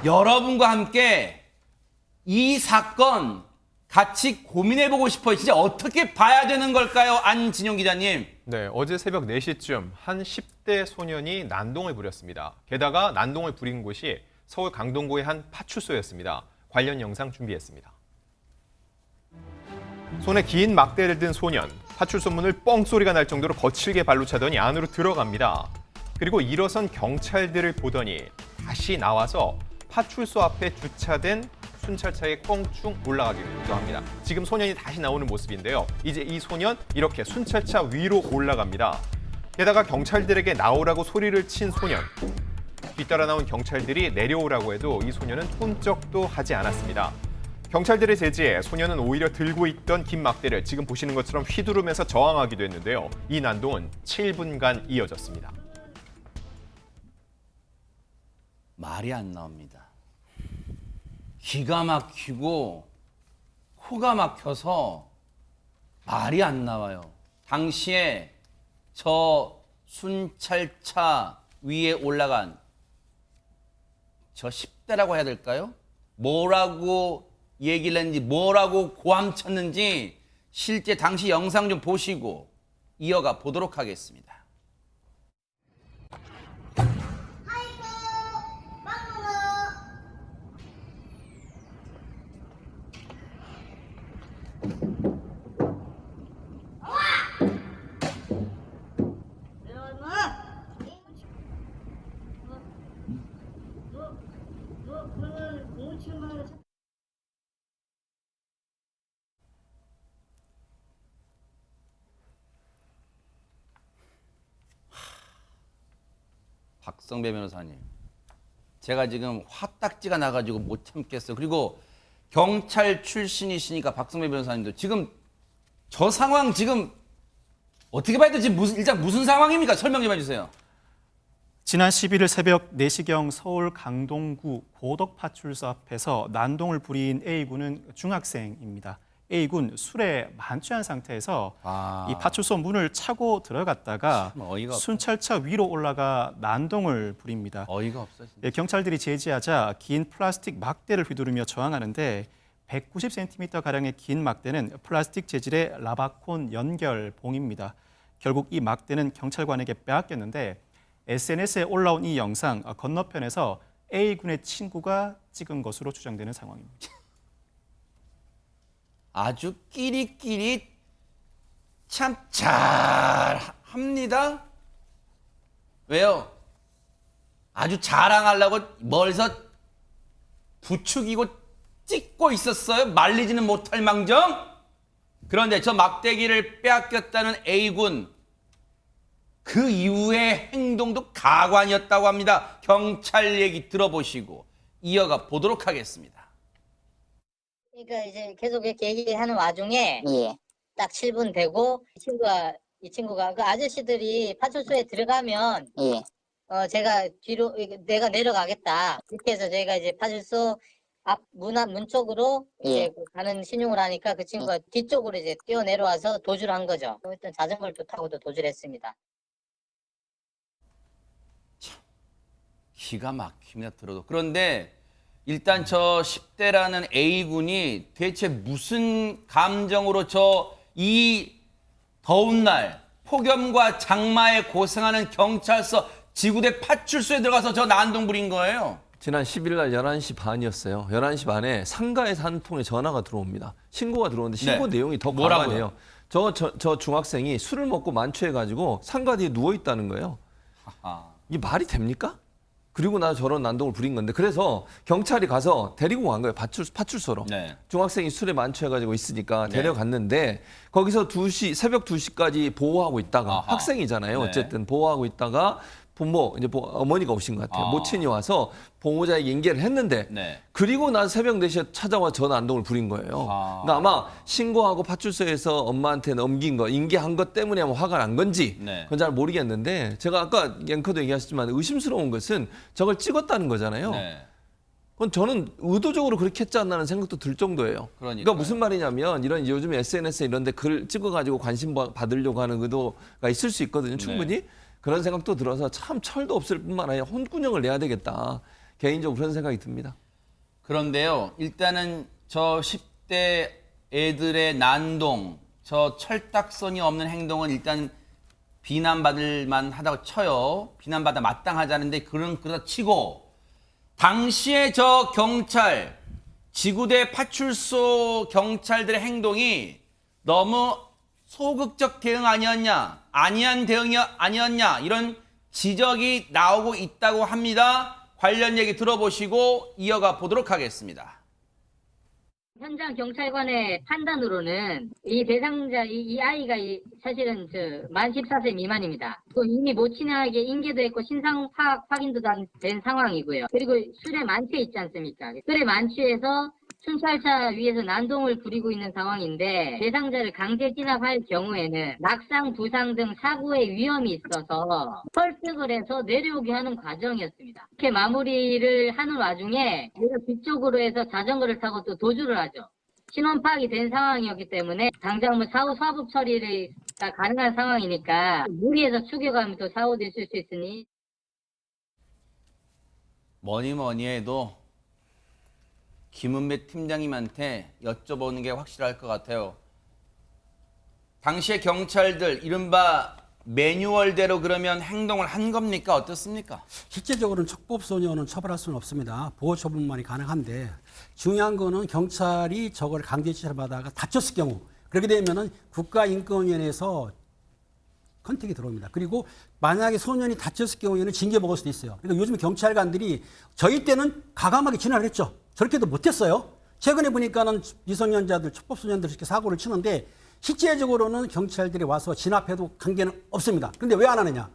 여러분과 함께 이 사건 같이 고민해보고 싶어요. 진짜 어떻게 봐야 되는 걸까요? 안진용 기자님. 네, 어제 새벽 4시쯤 한 10대 소년이 난동을 부렸습니다. 게다가 난동을 부린 곳이 서울 강동구의 한 파출소였습니다. 관련 영상 준비했습니다. 손에 긴 막대를 든 소년, 파출소 문을 뻥 소리가 날 정도로 거칠게 발로 차더니 안으로 들어갑니다. 그리고 일어선 경찰들을 보더니 다시 나와서 파출소 앞에 주차된 순찰차에 껑충 올라가기도 합니다. 지금 소년이 다시 나오는 모습인데요. 이제 이 소년 이렇게 순찰차 위로 올라갑니다. 게다가 경찰들에게 나오라고 소리를 친 소년. 뒤따라 나온 경찰들이 내려오라고 해도 이 소년은 꿈쩍도 하지 않았습니다. 경찰들의 제지에 소년은 오히려 들고 있던 긴 막대를 지금 보시는 것처럼 휘두르면서 저항하기도 했는데요. 이 난동은 7분간 이어졌습니다. 말이 안 나옵니다. 기가 막히고 코가 막혀서 말이 안 나와요. 당시에 저 순찰차 위에 올라간 저 10대라고 해야 될까요? 뭐라고 얘기를 했는지 뭐라고 고함쳤는지 실제 당시 영상 좀 보시고 이어가 보도록 하겠습니다. 박성배 변호사님, 제가 지금 화딱지가 나가지고 못 참겠어요. 그리고 경찰 출신이시니까 박성배 변호사님도 지금 저 상황 지금 어떻게 봐야 될지 일단 무슨 상황입니까? 설명 좀 해주세요. 지난 11일 새벽 4시경 서울 강동구 고덕파출소 앞에서 난동을 부린 A군은 중학생입니다. A군 술에 만취한 상태에서 이 파출소 문을 차고 들어갔다가 순찰차 위로 올라가 난동을 부립니다. 어이가 없어. 진짜. 경찰들이 제지하자 긴 플라스틱 막대를 휘두르며 저항하는데 190cm가량의 긴 막대는 플라스틱 재질의 라바콘 연결봉입니다. 결국 이 막대는 경찰관에게 빼앗겼는데 SNS에 올라온 이 영상 건너편에서 A군의 친구가 찍은 것으로 추정되는 상황입니다. 아주 끼리끼리 참 잘합니다. 왜요? 아주 자랑하려고 멀리서 부추기고 찍고 있었어요. 말리지는 못할 망정. 그런데 저 막대기를 빼앗겼다는 A군, 그 이후의 행동도 가관이었다고 합니다. 경찰 얘기 들어보시고 이어가 보도록 하겠습니다. 그러니까 이제 계속 이렇게 얘기하는 와중에 딱 7분 되고 이 친구가 그 아저씨들이 파출소에 들어가면 제가 뒤로 내가 내려가겠다 이렇게 해서 저희가 이제 파출소 앞 문 쪽으로 이제 가는 신용을 하니까 그 친구가 뒤쪽으로 이제 뛰어 내려와서 도주를 한 거죠. 일단 자전거를 또 타고도 도주를 했습니다. 기가 막힙니다. 들어도. 그런데 일단 저 10대라는 A군이 대체 무슨 감정으로 이 더운 날 폭염과 장마에 고생하는 경찰서 지구대 파출소에 들어가서 저 난동 부린 거예요? 지난 10일 날 11시 반이었어요. 11시 반에 상가에서 한 통의 전화가 들어옵니다. 신고가 들어오는데 신고 내용이 더 가관해요. 저 중학생이 술을 먹고 만취해가지고 상가 뒤에 누워있다는 거예요. 이게 말이 됩니까? 그리고 나 저런 난동을 부린 건데 그래서 경찰이 가서 데리고 간 거예요. 파출소로. 네. 중학생이 술에 만취해가지고 있으니까 데려갔는데 거기서 새벽 2시까지 보호하고 있다가 학생이잖아요. 어쨌든 보호하고 있다가 부모, 이제 어머니가 오신 것 같아요. 모친이 와서 보호자에게 인계를 했는데 그리고 나서 새벽 4시에 찾아와 저 난동을 부린 거예요. 그러니까 아마 신고하고 파출소에서 엄마한테 넘긴 거, 인계한 것 때문에 아마 화가 난 건지 그건 잘 모르겠는데 제가 아까 앵커도 얘기하셨지만 의심스러운 것은 저걸 찍었다는 거잖아요. 그건 저는 의도적으로 그렇게 했지 않나는 생각도 들 정도예요. 그러니까 무슨 말이냐면 이런 요즘 SNS 이런 데 글 찍어가지고 관심 받으려고 하는 의도가 있을 수 있거든요. 충분히. 그런 생각도 들어서 참 철도 없을 뿐만 아니라 혼꾸녕을 내야 되겠다. 개인적으로 그런 생각이 듭니다. 그런데요, 일단은 저 10대 애들의 난동, 저 철딱선이 없는 행동은 일단 비난받을 만하다고 쳐요. 비난받아 마땅하자는데 그러다 치고 당시에 저 경찰, 지구대 파출소 경찰들의 행동이 너무 소극적 대응 아니었냐, 안이한 대응이 아니었냐 이런 지적이 나오고 있다고 합니다. 관련 얘기 들어보시고 이어가 보도록 하겠습니다. 현장 경찰관의 판단으로는 이 대상자, 이 아이가 사실은 만 14세 미만입니다. 또 이미 모친에게 인계도 했고 신상 파악 확인도 된 상황이고요. 그리고 술에 만취해 있지 않습니까? 술에 만취해서 순찰차 위에서 난동을 부리고 있는 상황인데 대상자를 강제 진압할 경우에는 낙상, 부상 등 사고의 위험이 있어서 설득을 해서 내려오게 하는 과정이었습니다. 이렇게 마무리를 하는 와중에 얘가 뒤쪽으로 해서 자전거를 타고 또 도주를 하죠. 신원 파악이 된 상황이었기 때문에 당장 사후 사법 처리가 가능한 상황이니까 무리해서 추격하면 또 사고도 있을 수 있으니 뭐니 해도 김은배 팀장님한테 여쭤보는 게 확실할 것 같아요. 당시에 경찰들 이른바 매뉴얼대로 그러면 행동을 한 겁니까? 어떻습니까? 실제적으로는 촉법소년은 처벌할 수는 없습니다. 보호처분만이 가능한데 중요한 거는 경찰이 저걸 강제 처벌받다가 다쳤을 경우 그렇게 되면은 국가인권위원회에서 컨택이 들어옵니다. 그리고 만약에 소년이 다쳤을 경우에는 징계 먹을 수도 있어요. 그러니까 요즘 경찰관들이 저희 때는 가감하게 진압을 했죠. 저렇게도 못했어요. 최근에 보니까는 미성년자들, 촉법소년들 이렇게 사고를 치는데 실제적으로는 경찰들이 와서 진압해도 관계는 없습니다. 그런데 왜 안 하느냐?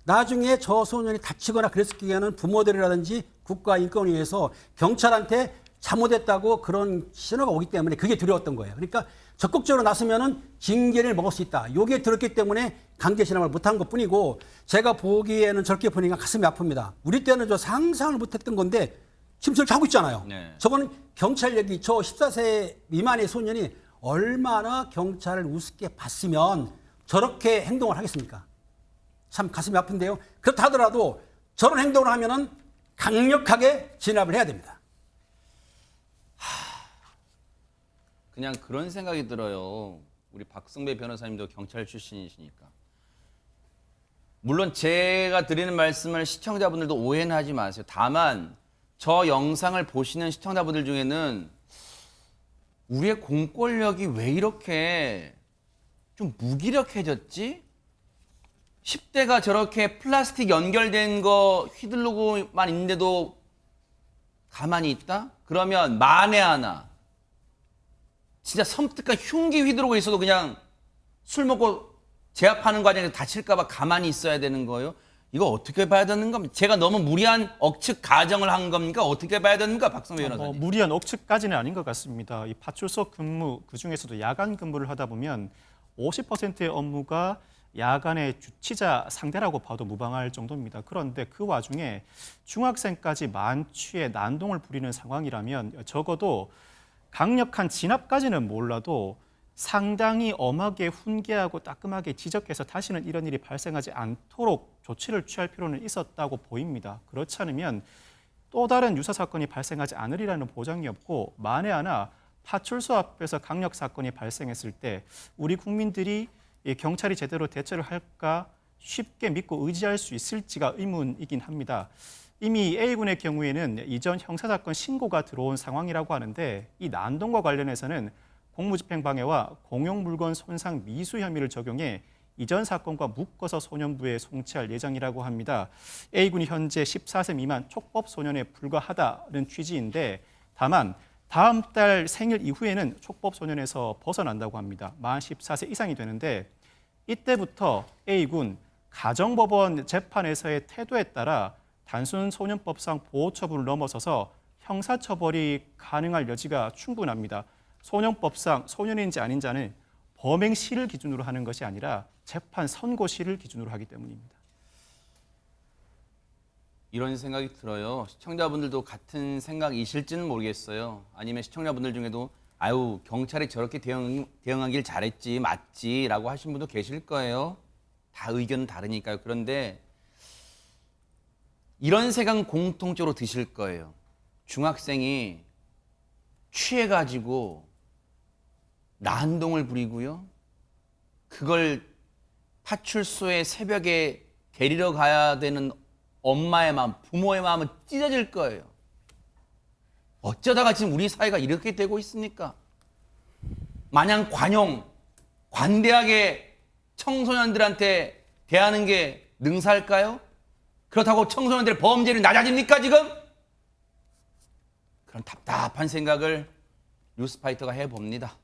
나중에 저 소년이 다치거나 그랬을 경우에는 부모들이라든지 국가인권위에서 경찰한테 잘못했다고 그런 신호가 오기 때문에 그게 두려웠던 거예요. 그러니까 적극적으로 나서면은 징계를 먹을 수 있다. 요게 들었기 때문에 강제 진압을 못한 것 뿐이고 제가 보기에는 저렇게 보니까 가슴이 아픕니다. 우리 때는 저 상상을 못했던 건데 지금 저렇게 하고 있잖아요. 네. 저거는 경찰력이 저 14세 미만의 소년이 얼마나 경찰을 우습게 봤으면 저렇게 행동을 하겠습니까? 참 가슴이 아픈데요. 그렇다 하더라도 저런 행동을 하면은 강력하게 진압을 해야 됩니다. 그냥 그런 생각이 들어요. 우리 박승배 변호사님도 경찰 출신이시니까. 물론 제가 드리는 말씀을 시청자분들도 오해는 하지 마세요. 다만 저 영상을 보시는 시청자분들 중에는 우리의 공권력이 왜 이렇게 좀 무기력해졌지? 10대가 저렇게 플라스틱 연결된 거 휘두르고만 있는데도 가만히 있다? 그러면 만에 하나 진짜 섬뜩한 흉기 휘두르고 있어도 그냥 술 먹고 제압하는 과정에서 다칠까 봐 가만히 있어야 되는 거예요? 이거 어떻게 봐야 되는 겁니까? 제가 너무 무리한 억측 가정을 한 겁니까? 어떻게 봐야 됩니까? 박성배 변호사님. 무리한 억측까지는 아닌 것 같습니다. 이 파출소 근무 그중에서도 야간 근무를 하다 보면 50%의 업무가 야간의 주치자 상대라고 봐도 무방할 정도입니다. 그런데 그 와중에 중학생까지 만취해 난동을 부리는 상황이라면 적어도 강력한 진압까지는 몰라도 상당히 엄하게 훈계하고 따끔하게 지적해서 다시는 이런 일이 발생하지 않도록 조치를 취할 필요는 있었다고 보입니다. 그렇지 않으면 또 다른 유사 사건이 발생하지 않으리라는 보장이 없고 만에 하나 파출소 앞에서 강력 사건이 발생했을 때 우리 국민들이 경찰이 제대로 대처를 할까 쉽게 믿고 의지할 수 있을지가 의문이긴 합니다. 이미 A군의 경우에는 이전 형사사건 신고가 들어온 상황이라고 하는데 이 난동과 관련해서는 공무집행방해와 공용물건 손상 미수 혐의를 적용해 이전 사건과 묶어서 소년부에 송치할 예정이라고 합니다. A군이 현재 14세 미만 촉법 소년에 불과하다는 취지인데 다만 다음 달 생일 이후에는 촉법 소년에서 벗어난다고 합니다. 만 14세 이상이 되는데 이때부터 A군 가정법원 재판에서의 태도에 따라 단순 소년법상 보호처분을 넘어서서 형사처벌이 가능할 여지가 충분합니다. 소년법상 소년인지 아닌지는 범행 시를 기준으로 하는 것이 아니라 재판 선고 시를 기준으로 하기 때문입니다. 이런 생각이 들어요. 시청자분들도 같은 생각이실지는 모르겠어요. 아니면 시청자분들 중에도 아유 경찰이 저렇게 대응하길 잘했지 맞지라고 하신 분도 계실 거예요. 다 의견은 다르니까요. 그런데 이런 생각 공통적으로 드실 거예요. 중학생이 취해가지고 난동을 부리고요. 그걸 파출소에 새벽에 데리러 가야 되는 엄마의 마음, 부모의 마음은 찢어질 거예요. 어쩌다가 지금 우리 사회가 이렇게 되고 있습니까? 마냥 관대하게 청소년들한테 대하는 게 능사일까요? 그렇다고 청소년들의 범죄율이 낮아집니까 지금? 그런 답답한 생각을 뉴스파이터가 해봅니다.